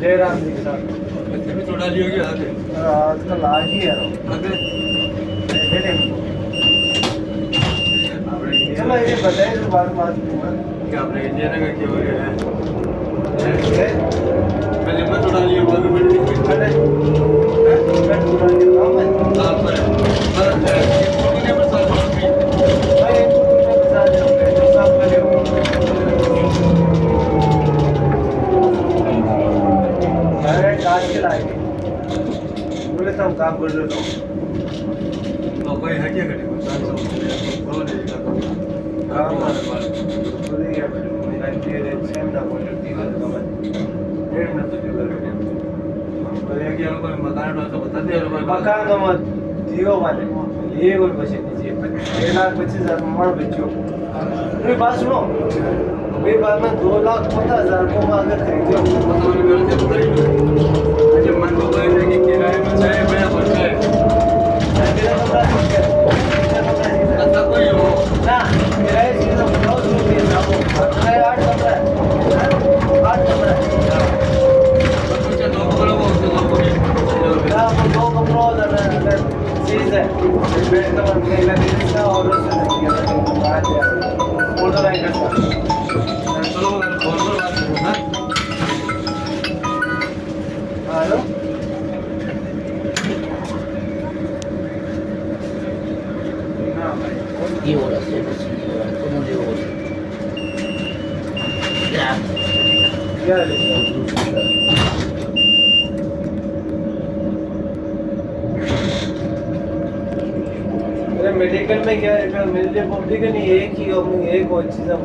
जयराम जी के साथ भी थोड़ा लियो गया आगे आजकल आ ही है आगे चलो ये बताइए जो बात क्या आपने इंडिया का क्या हो गया है पहले मैं थोड़ा लियो बाद में अरे मैं थोड़ा लिया मैं आप पर ये पर साल में भाई मैं बता दे जो सब करे हो अरे आज के लाएंगे बोले तो हम काम कर लेता हूँ तो कोई है क्या करेगा साल बोलो देगा काम बोले क्या मेरा ये सेम ना बोले तीन का मैं 1.5 मिनट तक कर रहे तो ये क्या लोग मकान तो बता दे लोग मकान तो मत दियो वाले ये कोई बचे दीजिए 1,25,000 मर बेचो मेरी बात सुनो मेरी बात में 2,50,000 को मैं अगर खरीदो मतलब मेरे से खरीद जब मन को बोले कि किराए में चाहे मैं बोल चाहे मेरा कमरा ठीक है ऐसा कोई हो ना मेरा ये चीज़ बहुत जरूरी है साहब मैं 8 कमरा है 8 कमरा है कुछ तो बोलो बहुत तो कोई ना वो 2 कमरों अंदर चीज़ है बेड कमर नहीं लगे इसका और उससे नहीं किया बात है ऑर्डर आएगा चलो फोन पर बात करो ना हेलो ये हो रहा है तो मुझे हो क्या क्या है अरे मेडिकल में क्या है मेरे लिए पब्लिक नहीं एक ही अपनी एक और चीज़ है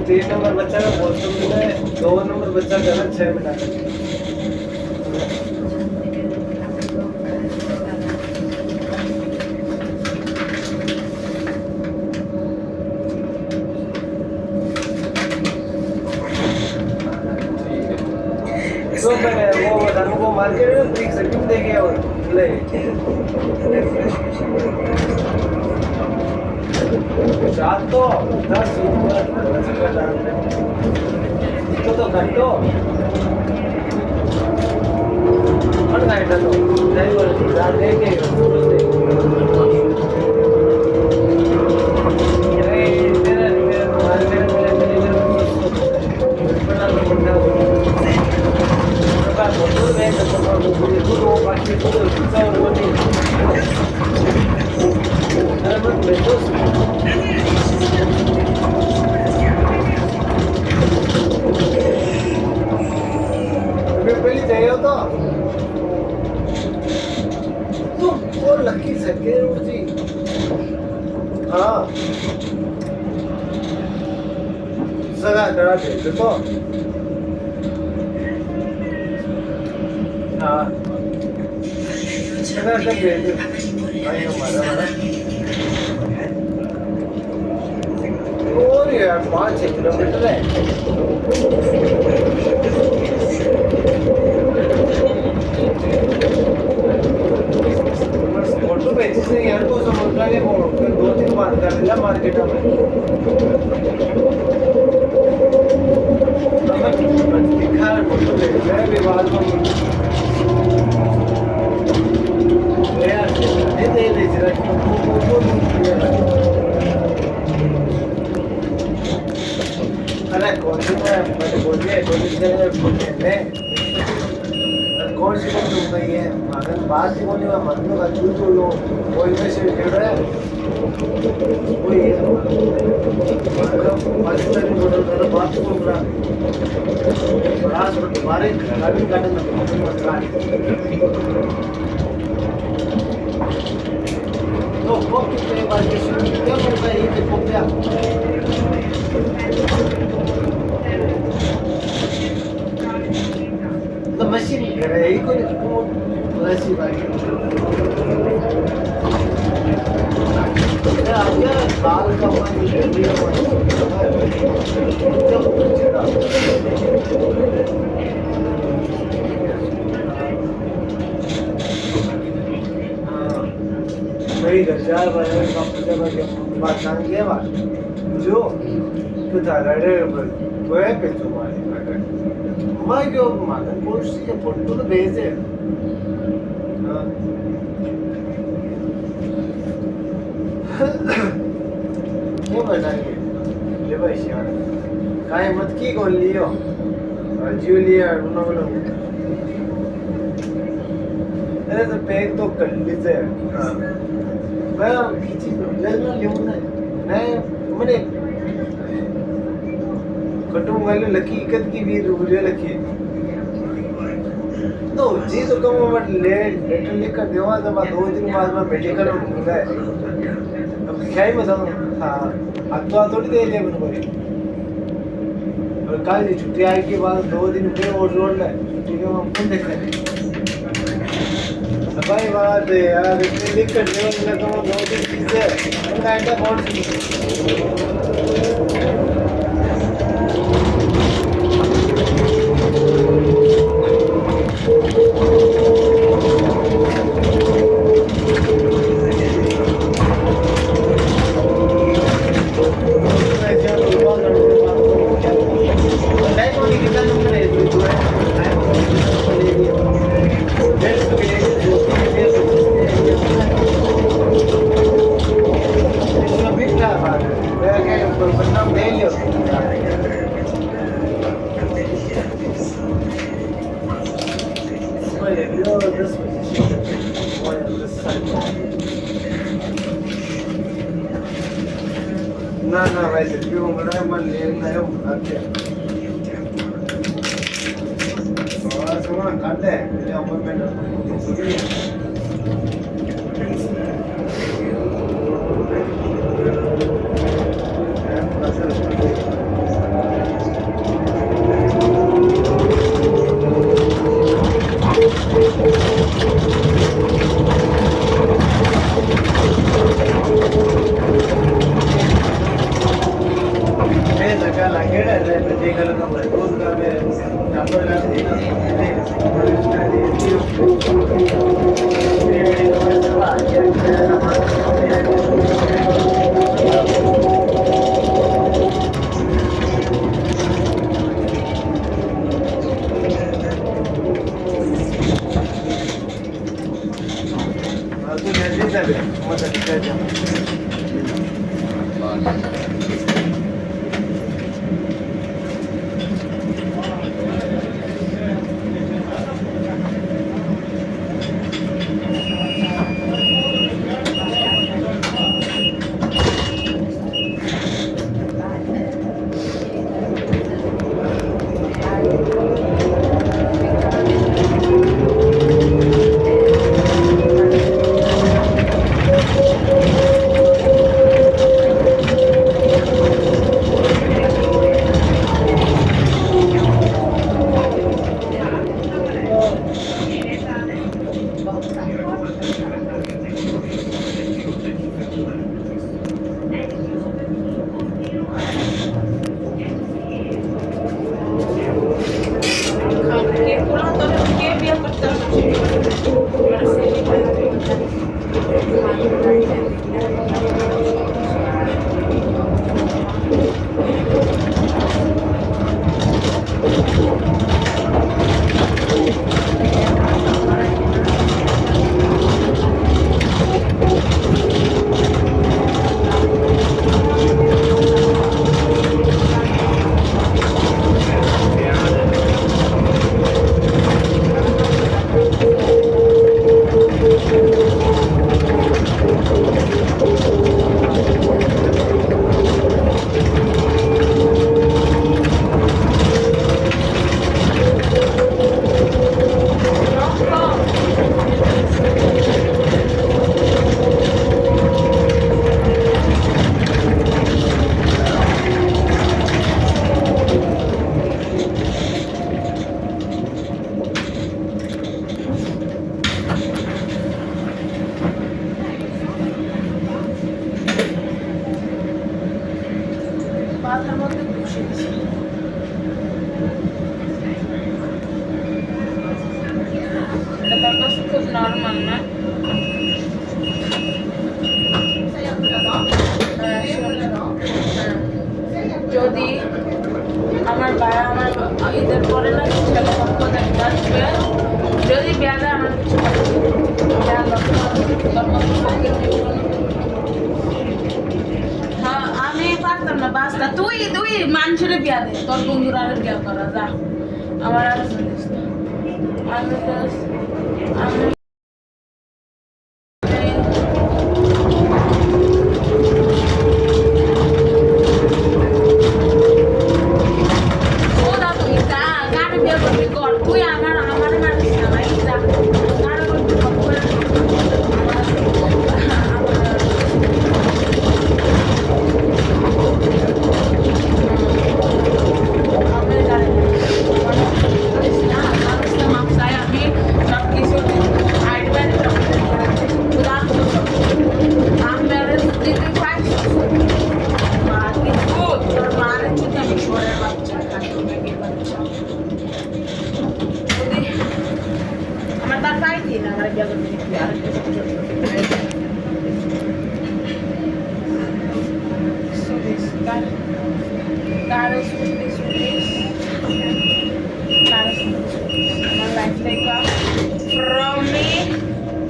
3 नंबर बच्चा का बॉटम में 2 नंबर बच्चा गलत 6 मिनट तो मैंने वो धर्म को मार्केट में ठीक से क्यों देखे और ले रात तो 10 तो घंटों और घंटा तो नहीं बोल रात देखे पहले चाहिए होता तुम वो लकी सके जी हाँ सगा करा भेज तो हाँ सगा सब भेज भाई हमारा और यार 5-6 किलोमीटर है फोटो भेजी से यार को समुद्र के 2-3 बार कर लिया मार्केट में दिखा फोटो भेज रहे विवाद में यार ये दे रहा अरे कौन सी बोलिए कौन सी बात हो गई है अगर बात ही बोली मन में बच्चों तो लो कोई में से खेल रहा है कोई है बात को पूरा बड़ा तुम्हारे गाड़ी काटने में तो वो कितने बार के शुरू क्या करता है ये देखो क्या तो मशीन करे ही कोई वैसी बात है आगे बाल का पानी दिया हुआ है वही घर जा रहा है पूजा करके बात सांग के बात जो तो दादा रे वो है पे तो मारे मैं क्यों मारे कौन सी ये फोटो तो भेजे हाँ ये बताइए ले भाई यार काय मत की कौन लियो जियो लिया उन्होंने बोला अरे तो पैक तो कर लीजिए हाँ मैं किसी लेना लेऊँ ना मैं मैंने कटुंब वाले लकी इकत की भी रूरिया लकी तो जी तो कम मत लेटर लिखकर देवा तो बाद 2 दिन बाद में मेडिकल में गए अब क्या ही बताऊँ हाँ अब तो थोड़ी देर ले बन बोली और कल छुट्टी आई के बाद 2 दिन में और रोड ले छुट्टी के हम कौन देखते हैं भाई बात है यार इतनी दिक्कत जीवन में तो 2 दिन चीजें उनका ऐसा बहुत ना ना वैसे भी वो बड़ा मन लेना है आते थोड़ा सा काटे ये अपॉइंटमेंट Department खूप नॉर्मल ना যদি আমার ভাই আমার ঈদের পরে না ছেলে পক্ষ দেখতে আসবে যদি বিয়া দেয় আমার কিছু কথা নেই। আমি আর তোর মতো ফকির নেই কোনো। হ্যাঁ আমি পারতাম না বাস্তা তুই তুই মানুষের বিয়া দে তোর বন্ধুরা আর বিয়া করা যা আমার আর শুনিস না আমি আমি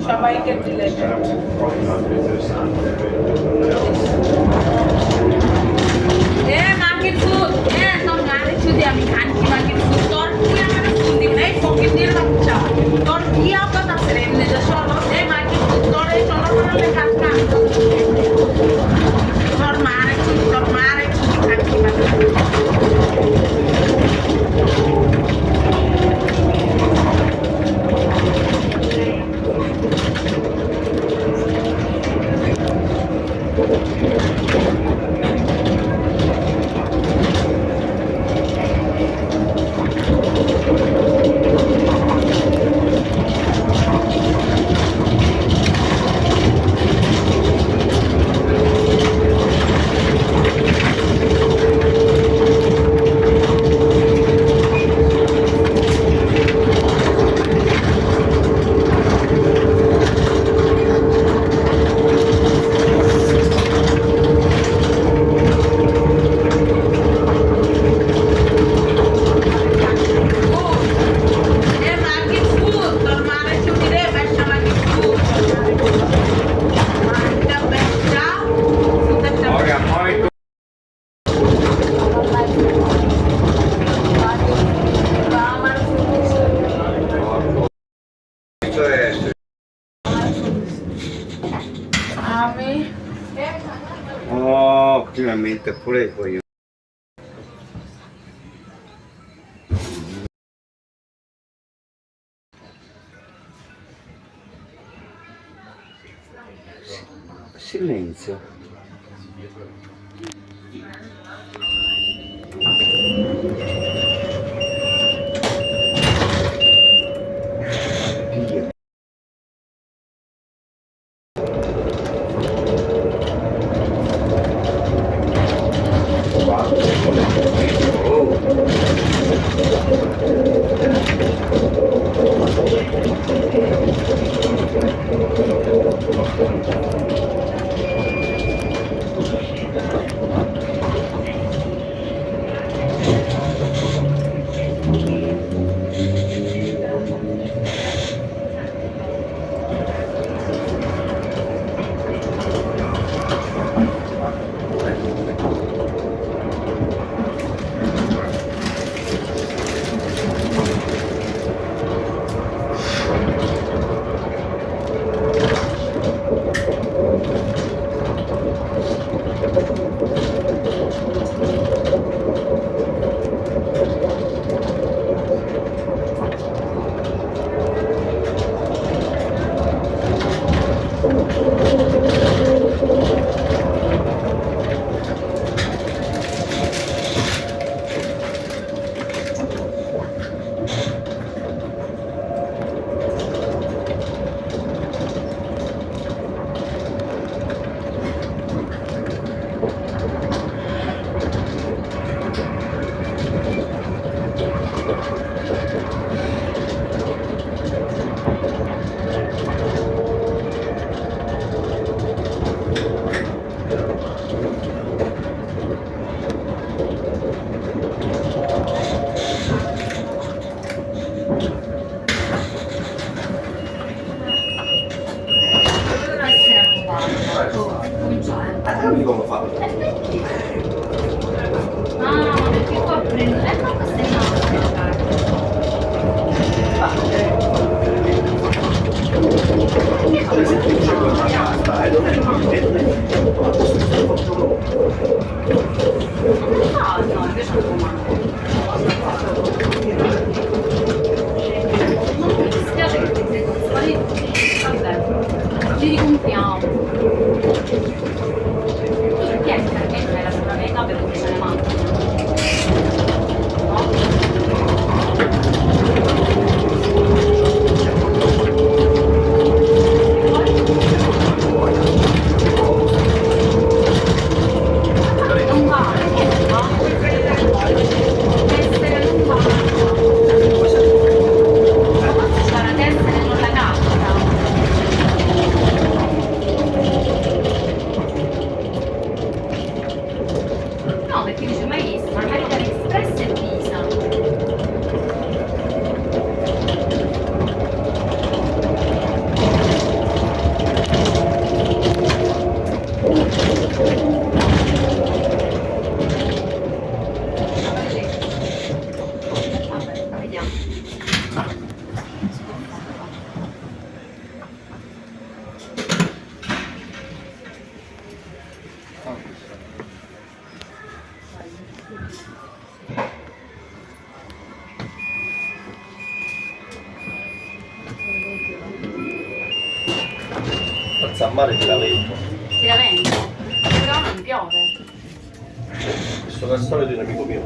সবাইকে দিলে মাকে ফুল তোর গানে ছুদি আমি খানকি মাকে ফুল তোর তুই আমার ফুল দিবি না এই ফকির দিয়ে বাচ্চা তোর কি আওকাত আছে রে এমনি যে সরো মাকে ফুল তোর এই সরো করলে কাজ না তোর মারে ছুদি খানকি মাকে Finalmente pure poi silenzio. Dimmi come fa. Perché? Ah, ma perché qua prendo... ma questo è Per esempio c'è quella carta e dove Ah, no, invece non comando. Non mi dispiace che ti sei consumato. Vabbè, ci ricompriamo. Tu perché hai perché la prima mega per non se ne manca? Non vale, che va? Essere non vale. Ma ci sarà tessere e non la carta. No, perché dice mai visto, American Express e Visa. Vabbè, vediamo. forza a mare te la vendo. Ti la vendo? Però non piove. Questo castore di un amico mio.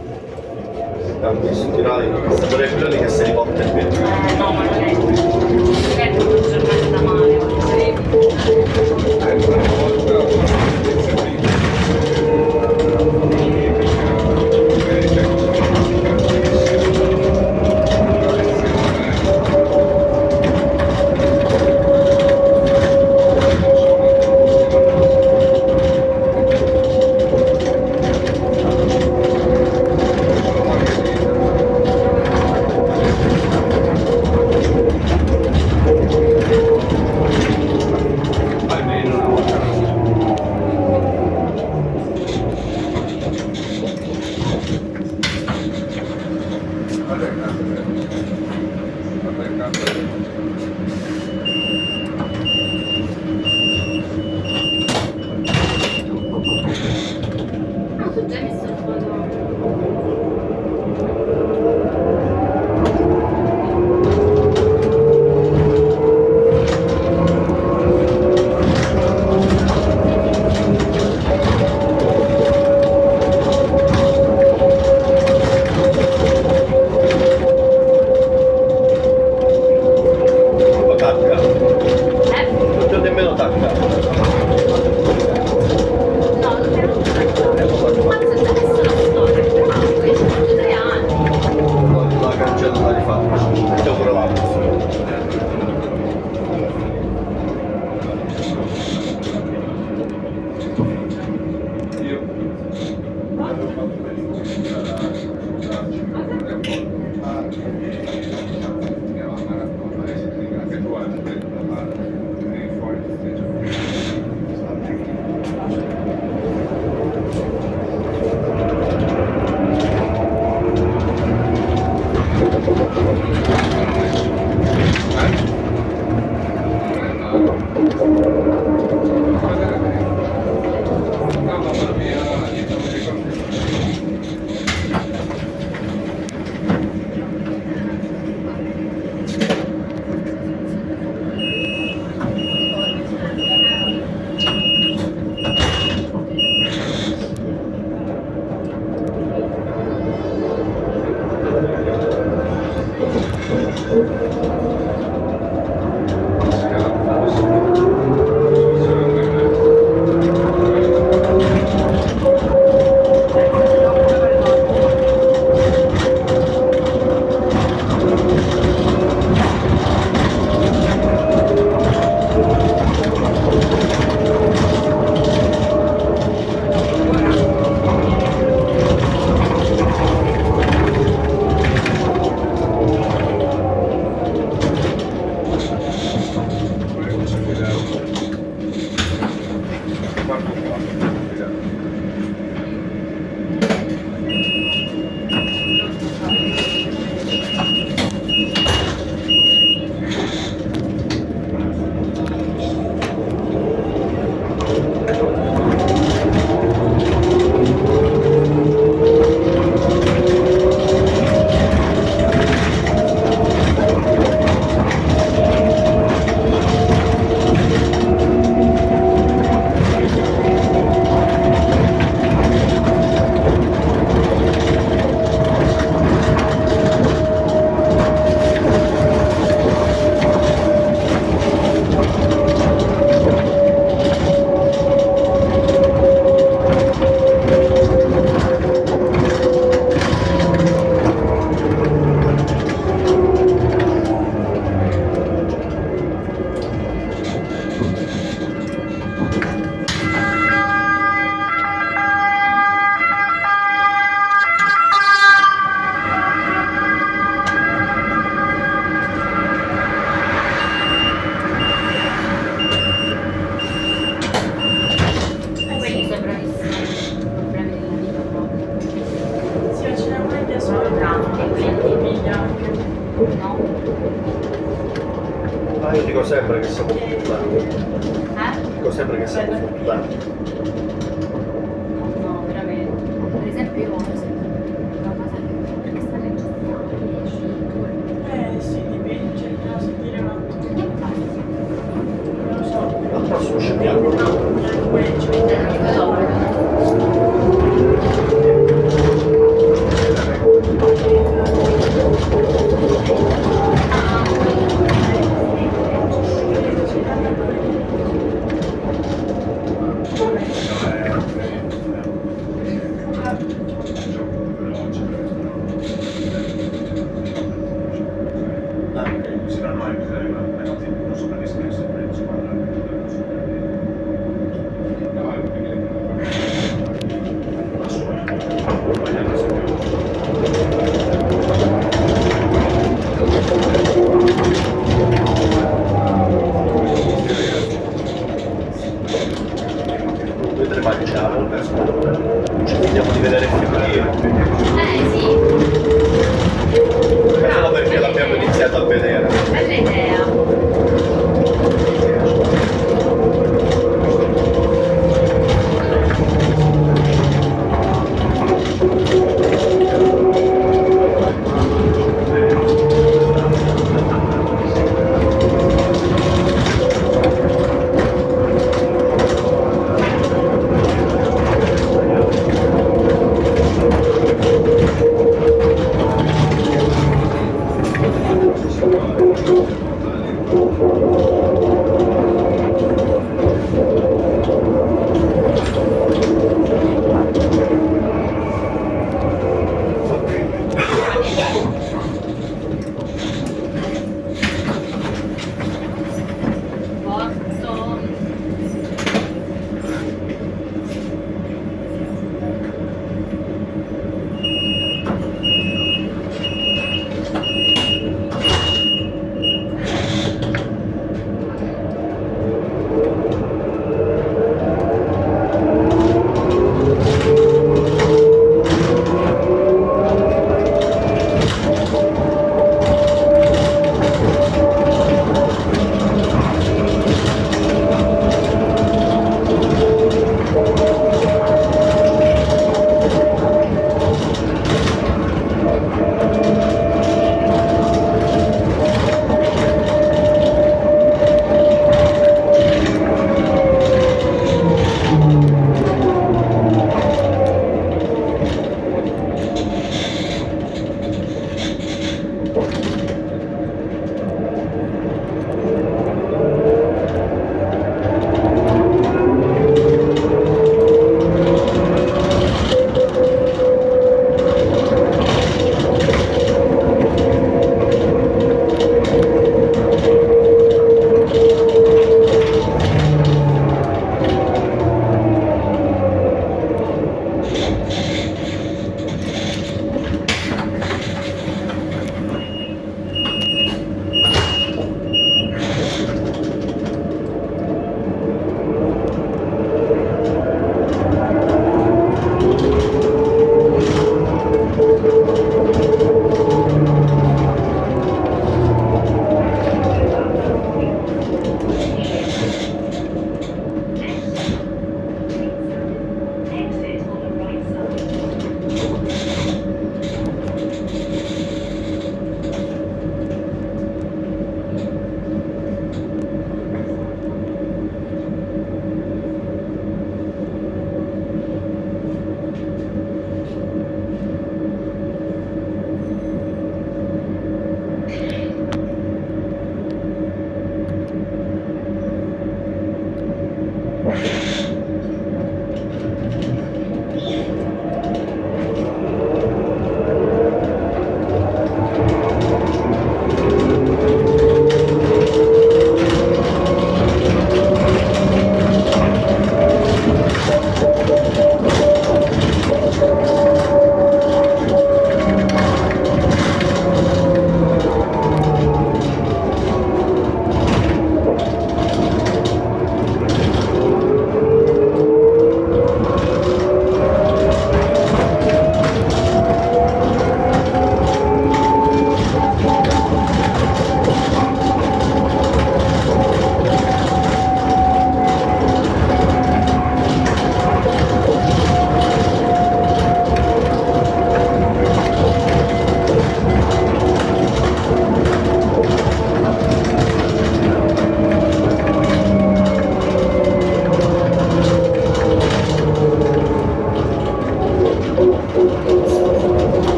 Cambio, sentirai, sapere quelli che se li porta il vento. No, ma non è. Certo, una giornata da male, Almeno una volta. Quindi sei bravissimo. Problemi della vita proprio. Sì, ce l'ho mai solo grande, quindi piglia anche. No? Ma io dico sempre che siamo fortunati. Dico sempre che siamo fortunati. No, veramente. Per esempio io ho una cosa che sta registrando 10. Sì, dipende, cioè, devo sentire un attimo. Che fai? Non lo so. Ma posso scemmiare? Poi ci Mentre mangiamo, ci vediamo di vedere il film. Sì, Solo perché l'abbiamo iniziato a vedere. bella idea.